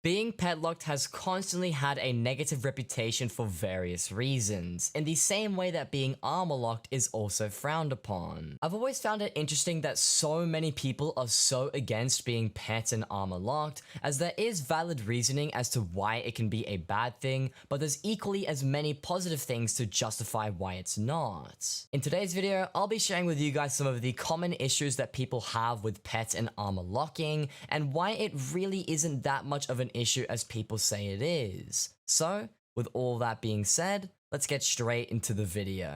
Being pet locked has constantly had a negative reputation for various reasons, in the same way that being armor locked is also frowned upon. I've always found it interesting that so many people are so against being pet and armor locked, as there is valid reasoning as to why it can be a bad thing, but there's equally as many positive things to justify why it's not. In today's video, I'll be sharing with you guys some of the common issues that people have with pet and armor locking, and why it really isn't that much of an issue as people say it is. So, with all that being said, let's get straight into the video.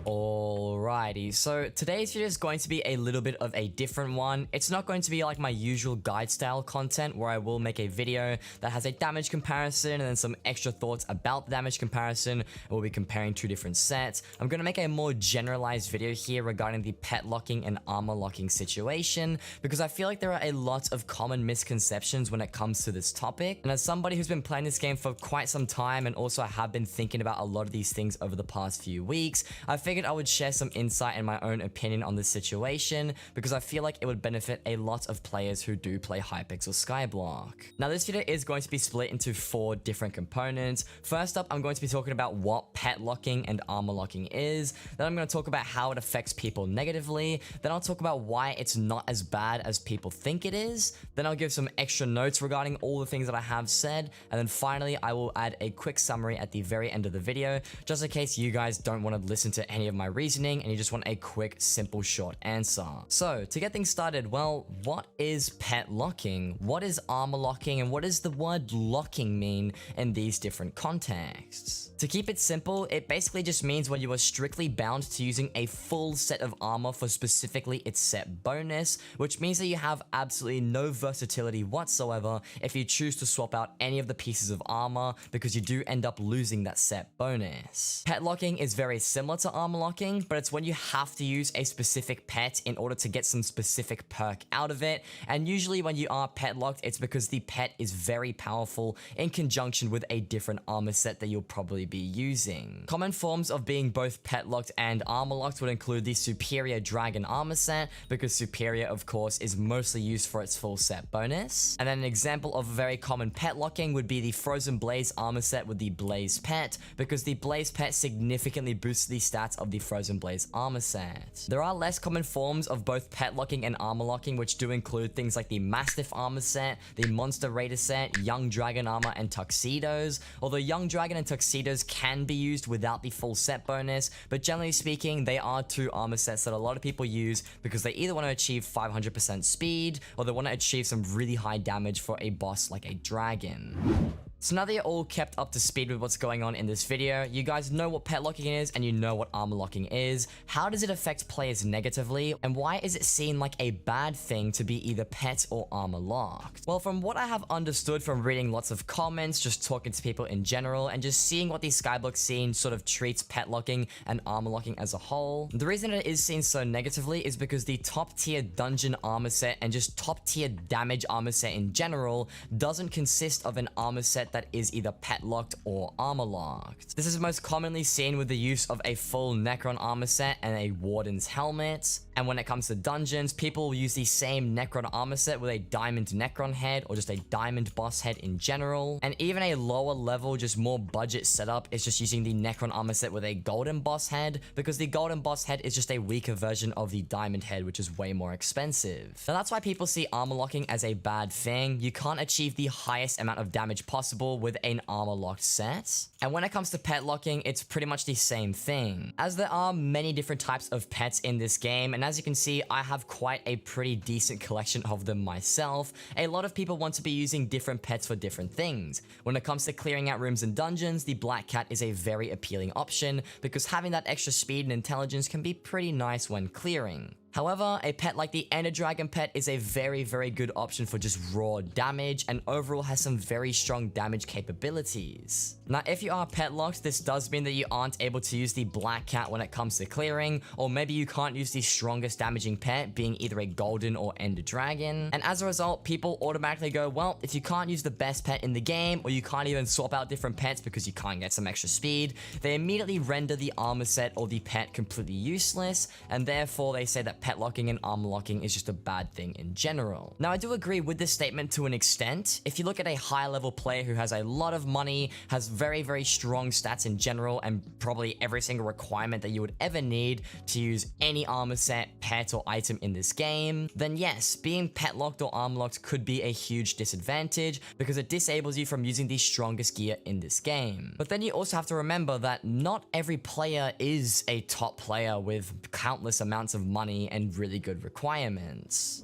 Alrighty, so today's video is going to be a little bit of a different one. It's not going to be like my usual guide style content where I will make a video that has a damage comparison and then some extra thoughts about the damage comparison, and we'll be comparing two different sets. I'm going to make a more generalized video here regarding the pet locking and armor locking situation, because I feel like there are a lot of common misconceptions when it comes to this topic. And as somebody who's been playing this game for quite some time, and also I have been thinking about a lot of these things over the past few weeks, I figured I would share some insight and my own opinion on this situation, because I feel like it would benefit a lot of players who do play Hypixel Skyblock. Now this video is going to be split into 4 different components. First up, I'm going to be talking about what pet locking and armor locking is. Then I'm going to talk about how it affects people negatively. Then I'll talk about why it's not as bad as people think it is. Then I'll give some extra notes regarding all the things that I have said. And then finally, I will add a quick summary at the very end of the video, just in case you guys don't want to listen to any of my reasoning and you just want a quick, simple, short answer. So to get things started, well, what is pet locking? What is armor locking? And what does the word locking mean in these different contexts? To keep it simple, it basically just means when you are strictly bound to using a full set of armor for specifically its set bonus, which means that you have absolutely no versatility whatsoever if you choose to swap out any of the pieces of armor, because you do end up losing that set bonus. Pet locking is very similar to armor locking, but it's when you have to use a specific pet in order to get some specific perk out of it, and usually when you are pet locked, it's because the pet is very powerful in conjunction with a different armor set that you'll probably be using. Common forms of being both pet locked and armor locked would include the superior dragon armor set, because superior of course is mostly used for its full set bonus. And then an example of a very common pet locking would be the frozen blaze armor set with the blaze pet, because the blaze pet significantly boosts the stats of the frozen blaze armor set. There are less common forms of both pet locking and armor locking, which do include things like the mastiff armor set, the monster raider set, young dragon armor, and tuxedos. Although young dragon and tuxedos can be used without the full set bonus, but generally speaking, they are two armor sets that a lot of people use because they either want to achieve 500% speed or they want to achieve some really high damage for a boss like a dragon. So now that you're all kept up to speed with what's going on in this video, you guys know what pet locking is and you know what armor locking is. How does it affect players negatively, and why is it seen like a bad thing to be either pet or armor locked? Well, from what I have understood from reading lots of comments, just talking to people in general, and just seeing what the Skyblock scene sort of treats pet locking and armor locking as a whole, the reason it is seen so negatively is because the top tier dungeon armor set and just top tier damage armor set in general doesn't consist of an armor set that is either pet locked or armor locked. This is most commonly seen with the use of a full Necron armor set and a Warden's helmet. And when it comes to dungeons, people will use the same Necron armor set with a diamond Necron head or just a diamond boss head in general. And even a lower level, just more budget setup is just using the Necron armor set with a golden boss head, because the golden boss head is just a weaker version of the diamond head, which is way more expensive. Now that's why people see armor locking as a bad thing. You can't achieve the highest amount of damage possible with an armor locked set. And when it comes to pet locking, it's pretty much the same thing, as there are many different types of pets in this game, and as you can see, I have quite a pretty decent collection of them myself. A lot of people want to be using different pets for different things. When it comes to clearing out rooms and dungeons, the black cat is a very appealing option, because having that extra speed and intelligence can be pretty nice when clearing. However, a pet like the Ender Dragon pet is a very, very good option for just raw damage, and overall has some very strong damage capabilities. Now, if you are pet locked, this does mean that you aren't able to use the Black Cat when it comes to clearing, or maybe you can't use the strongest damaging pet, being either a Golden or Ender Dragon. And as a result, people automatically go, well, if you can't use the best pet in the game, or you can't even swap out different pets because you can't get some extra speed, they immediately render the armor set or the pet completely useless, and therefore they say that pet locking and armor locking is just a bad thing in general. Now, I do agree with this statement to an extent. If you look at a high level player who has a lot of money, has very, very strong stats in general, and probably every single requirement that you would ever need to use any armor set, pet, or item in this game, then yes, being pet locked or armor locked could be a huge disadvantage because it disables you from using the strongest gear in this game. But then you also have to remember that not every player is a top player with countless amounts of money and really good requirements.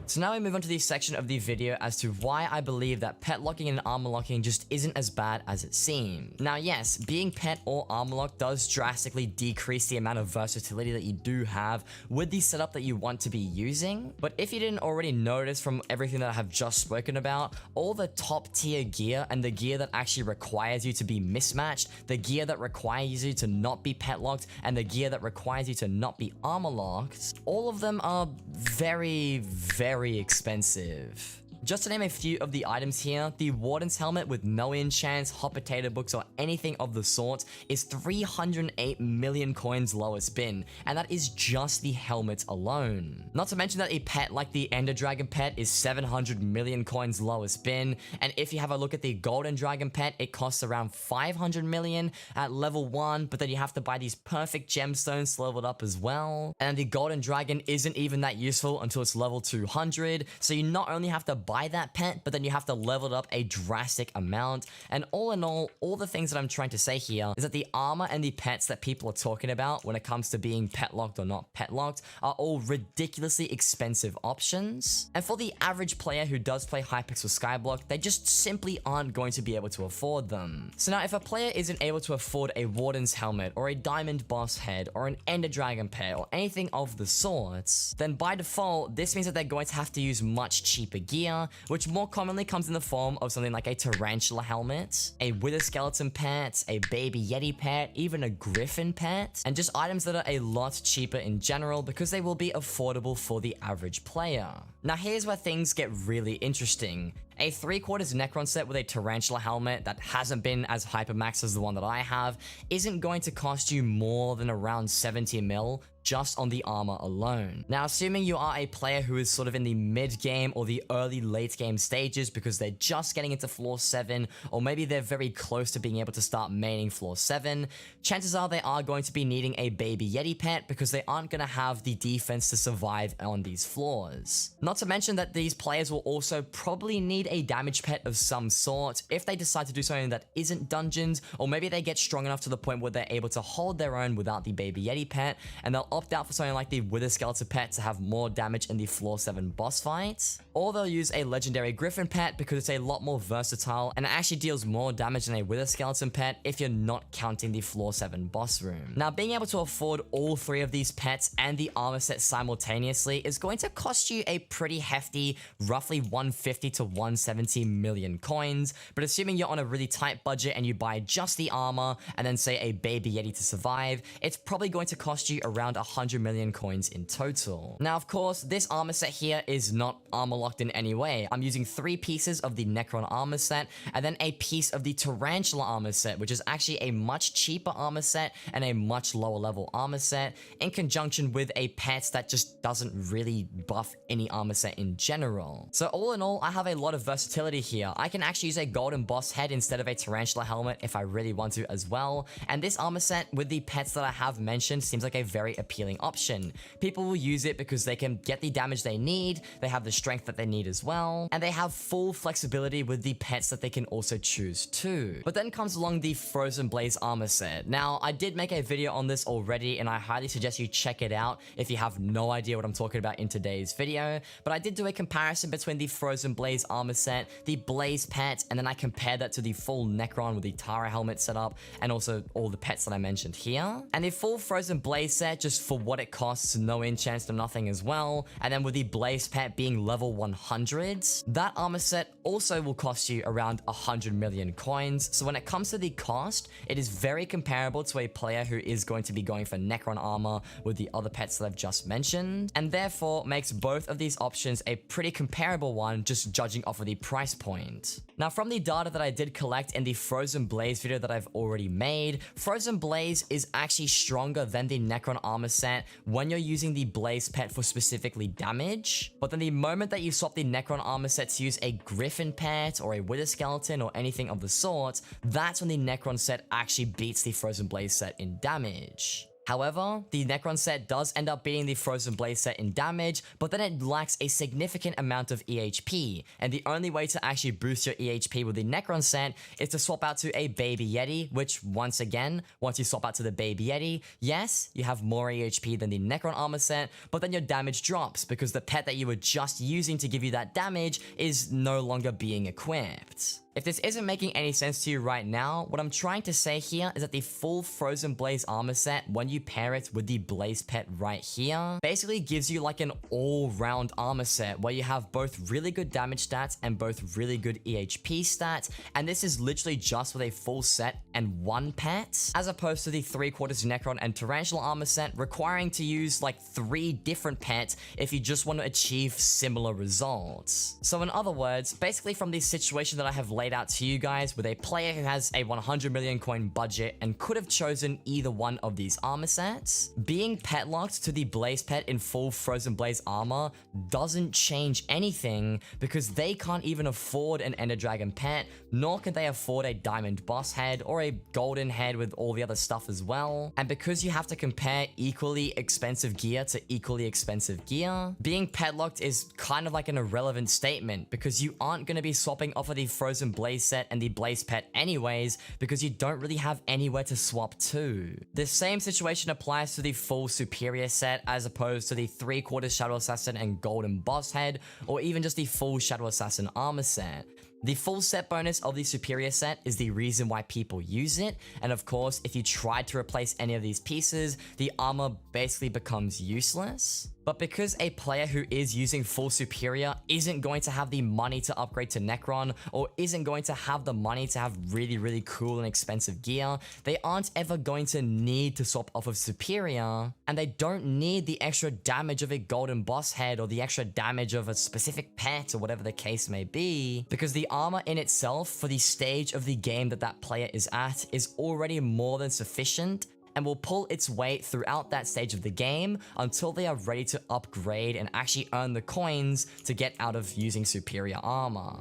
So now we move on to the section of the video as to why I believe that pet locking and armor locking just isn't as bad as it seems. Now yes, being pet or armor locked does drastically decrease the amount of versatility that you do have with the setup that you want to be using, but if you didn't already notice from everything that I have just spoken about, all the top tier gear and the gear that actually requires you to be mismatched, the gear that requires you to not be pet locked, and the gear that requires you to not be armor locked, all of them are very, very expensive. Just to name a few of the items here, the Warden's Helmet with no enchants, hot potato books, or anything of the sort is 308 million coins lowest bin, and that is just the helmet alone. Not to mention that a pet like the Ender Dragon pet is 700 million coins lowest bin, and if you have a look at the Golden Dragon pet, it costs around 500 million at level 1, but then you have to buy these perfect gemstones to level it up as well. And the Golden Dragon isn't even that useful until it's level 200, so you not only have to buy that pet, but then you have to level it up a drastic amount. And all in all the things that I'm trying to say here is that the armor and the pets that people are talking about when it comes to being pet locked or not pet locked are all ridiculously expensive options. And for the average player who does play Hypixel Skyblock, they just simply aren't going to be able to afford them. So now if a player isn't able to afford a Warden's Helmet or a Diamond Boss Head or an Ender Dragon pet or anything of the sorts, then by default, this means that they're going to have to use much cheaper gear, which more commonly comes in the form of something like a Tarantula helmet, a Wither Skeleton pet, a Baby Yeti pet, even a Griffin pet, and just items that are a lot cheaper in general because they will be affordable for the average player. Now here's where things get really interesting. A 3/4 Necron set with a Tarantula helmet that hasn't been as hypermax as the one that I have isn't going to cost you more than around 70 mil just on the armor alone. Now, assuming you are a player who is sort of in the mid-game or the early late game stages because they're just getting into floor 7, or maybe they're very close to being able to start maining floor 7, chances are they are going to be needing a Baby Yeti pet because they aren't going to have the defense to survive on these floors. Not to mention that these players will also probably need a damage pet of some sort if they decide to do something that isn't dungeons, or maybe they get strong enough to the point where they're able to hold their own without the Baby Yeti pet, and they'll opt out for something like the Wither Skeleton pet to have more damage in the floor 7 boss fight, or they'll use a legendary Griffin pet because it's a lot more versatile and it actually deals more damage than a Wither Skeleton pet if you're not counting the floor 7 boss room. Now, being able to afford all 3 of these pets and the armor set simultaneously is going to cost you a pretty hefty, roughly 150 to 170 million coins, but assuming you're on a really tight budget and you buy just the armor and then say a Baby Yeti to survive, it's probably going to cost you around 100 million coins in total. Now, of course, this armor set here is not armor locked in any way. I'm using 3 pieces of the Necron armor set and then a piece of the Tarantula armor set, which is actually a much cheaper armor set and a much lower level armor set, in conjunction with a pet that just doesn't really buff any armor set in general. So all in all, I have a lot of versatility here. I can actually use a Golden Boss Head instead of a Tarantula helmet if I really want to as well, and this armor set with the pets that I have mentioned seems like a very appealing option. People will use it because they can get the damage they need, they have the strength that they need as well, and they have full flexibility with the pets that they can also choose too. But then comes along the Frozen Blaze armor set. Now, I did make a video on this already, and I highly suggest you check it out if you have no idea what I'm talking about in today's video, but I did do a comparison between the Frozen Blaze armor set, the Blaze pet, and then I compared that to the full Necron with the Tara helmet setup, and also all the pets that I mentioned here. And the full Frozen Blaze set, just for what it costs, no enchants, no nothing as well, and then with the Blaze pet being level 100, that armor set also will cost you around 100 million coins. So when it comes to the cost, it is very comparable to a player who is going to be going for Necron armor with the other pets that I've just mentioned, and therefore makes both of these options a pretty comparable one, just judging off of for the price point. Now, from the data that I did collect in the Frozen Blaze video that I've already made, Frozen Blaze is actually stronger than the Necron armor set when you're using the Blaze pet for specifically damage. But then the moment that you swap the Necron armor set to use a Griffin pet or a Wither Skeleton or anything of the sort, that's when the Necron set actually beats the Frozen Blaze set in damage. However, the Necron set does end up beating the Frozen Blaze set in damage, but then it lacks a significant amount of EHP, and the only way to actually boost your EHP with the Necron set is to swap out to a Baby Yeti, which once again, once you swap out to the Baby Yeti, yes, you have more EHP than the Necron armor set, but then your damage drops because the pet that you were just using to give you that damage is no longer being equipped. If this isn't making any sense to you right now, what I'm trying to say here is that the full Frozen Blaze armor set, when you pair it with the Blaze pet right here, basically gives you like an all-round armor set where you have both really good damage stats and both really good EHP stats, and this is literally just with a full set and one pet, as opposed to the 3/4 Necron and Tarantula armor set requiring to use like 3 different pets if you just want to achieve similar results. So in other words, basically from the situation that I have laid out to you guys with a player who has a 100 million coin budget and could have chosen either one of these armor sets, being pet locked to the Blaze pet in full Frozen Blaze armor doesn't change anything because they can't even afford an Ender Dragon pet, nor can they afford a Diamond Boss head or a Golden head with all the other stuff as well. And because you have to compare equally expensive gear to equally expensive gear, being pet locked is kind of like an irrelevant statement because you aren't going to be swapping off of the Frozen Blaze set and the Blaze pet anyways because you don't really have anywhere to swap to. The same situation applies to the full Superior set as opposed to the 3/4 Shadow Assassin and Golden Boss head, or even just the full Shadow Assassin armor set. The full set bonus of the Superior set is the reason why people use it, and of course, if you tried to replace any of these pieces, the armor basically becomes useless. But because a player who is using full Superior isn't going to have the money to upgrade to Necron, or isn't going to have the money to have really cool and expensive gear, they aren't ever going to need to swap off of Superior, and they don't need the extra damage of a Golden Boss head or the extra damage of a specific pet or whatever the case may be, because the armor in itself for the stage of the game that that player is at is already more than sufficient and will pull its weight throughout that stage of the game until they are ready to upgrade and actually earn the coins to get out of using superior armor.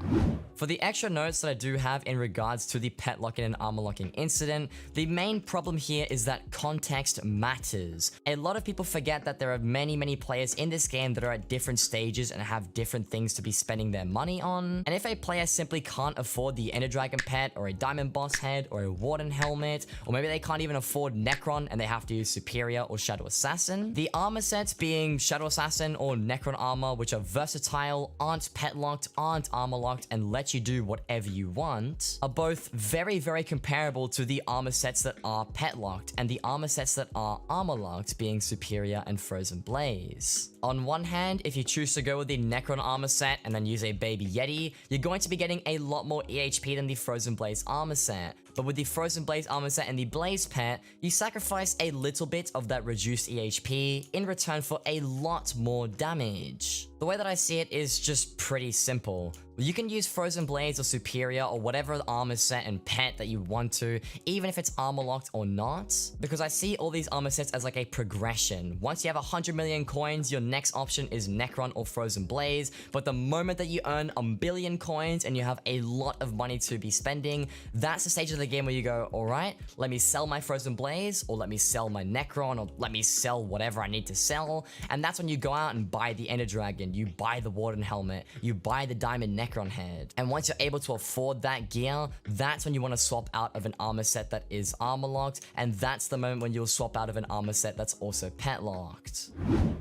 For the extra notes that I do have in regards to the pet locking and armor locking incident, the main problem here is that context matters. A lot of people forget that there are many players in this game that are at different stages and have different things to be spending their money on. And if a player simply can't afford the Ender Dragon pet or a Diamond Boss head or a Warden helmet, or maybe they can't even afford Necron and they have to use Superior or Shadow Assassin, the armor sets being Shadow Assassin or Necron armor, which are versatile, aren't pet locked, aren't armor locked, and let you do whatever you want, are both very comparable to the armor sets that are pet locked and the armor sets that are armor locked, being Superior and Frozen Blaze. On one hand, if you choose to go with the Necron armor set and then use a Baby Yeti, you're going to be getting a lot more EHP than the Frozen Blaze armor set. But with the Frozen Blaze armor set and the Blaze pet, you sacrifice a little bit of that reduced EHP in return for a lot more damage. The way that I see it is just pretty simple. You can use Frozen Blaze or Superior or whatever armor set and pet that you want to, even if it's armor locked or not, because I see all these armor sets as like a progression. Once you have 100 million coins, your next option is Necron or Frozen Blaze, but the moment that you earn a billion coins and you have a lot of money to be spending, that's the stage of the game where you go, alright, let me sell my Frozen Blaze, or let me sell my Necron, or let me sell whatever I need to sell, and that's when you go out and buy the Ender Dragon, you buy the Warden helmet, you buy the Diamond Necron head. And once you're able to afford that gear, that's when you want to swap out of an armor set that is armor locked, and that's the moment when you'll swap out of an armor set that's also pet locked.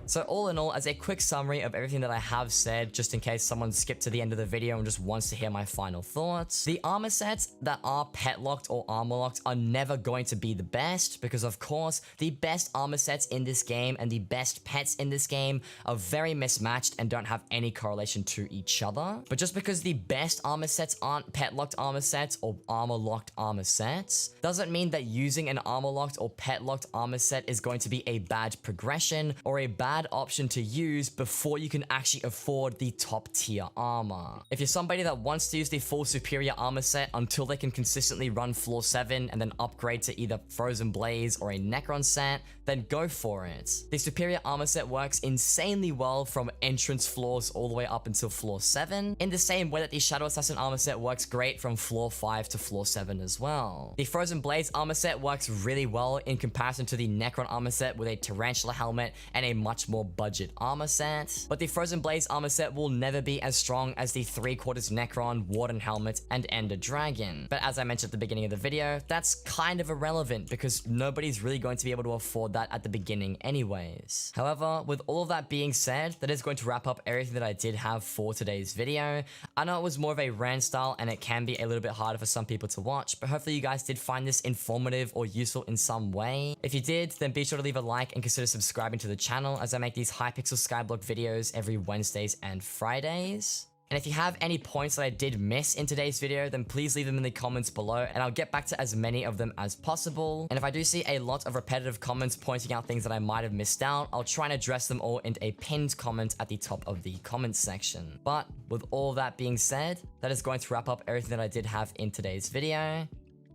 So all in all, as a quick summary of everything that I have said, just in case someone skipped to the end of the video and just wants to hear my final thoughts, the armor sets that are pet locked or armor locked are never going to be the best, because of course the best armor sets in this game and the best pets in this game are very mismatched and don't have any correlation to each other. But just Just because the best armor sets aren't pet locked armor sets or armor locked armor sets, doesn't mean that using an armor locked or pet locked armor set is going to be a bad progression or a bad option to use before you can actually afford the top tier armor. If you're somebody that wants to use the full superior armor set until they can consistently run floor 7 and then upgrade to either Frozen Blaze or a Necron set, then go for it. The superior armor set works insanely well from entrance floors all the way up until floor 7, in the same way that the Shadow Assassin armor set works great from floor 5 to floor 7 as well. The Frozen Blaze armor set works really well in comparison to the Necron armor set with a Tarantula helmet and a much more budget armor set, but the Frozen Blaze armor set will never be as strong as the 3/4 Necron, Warden helmet, and Ender Dragon. But as I mentioned at the beginning of the video, that's kind of irrelevant because nobody's really going to be able to afford that at the beginning anyways. However, with all of that being said, that is going to wrap up everything that I did have for today's video. I know it was more of a rant style and it can be a little bit harder for some people to watch, but hopefully you guys did find this informative or useful in some way. If you did, then be sure to leave a like and consider subscribing to the channel as I make these Hypixel Skyblock videos every Wednesdays and Fridays. And if you have any points that I did miss in today's video, then please leave them in the comments below and I'll get back to as many of them as possible. And if I do see a lot of repetitive comments pointing out things that I might have missed out, I'll try and address them all in a pinned comment at the top of the comments section. But with all that being said, that is going to wrap up everything that I did have in today's video.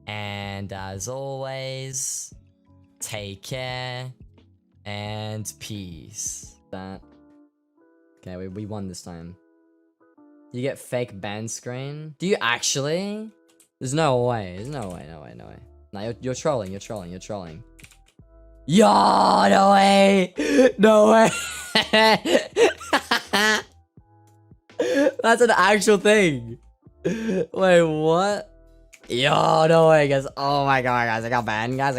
And as always, take care and peace. Okay, we won this time. You get fake ban screen? Do you actually? There's no way. There's no way. No, you're trolling. You're trolling. Yo, no way. No way. That's an actual thing. Wait, what? Yo, no way, guys. Oh my god, guys. I got banned, guys.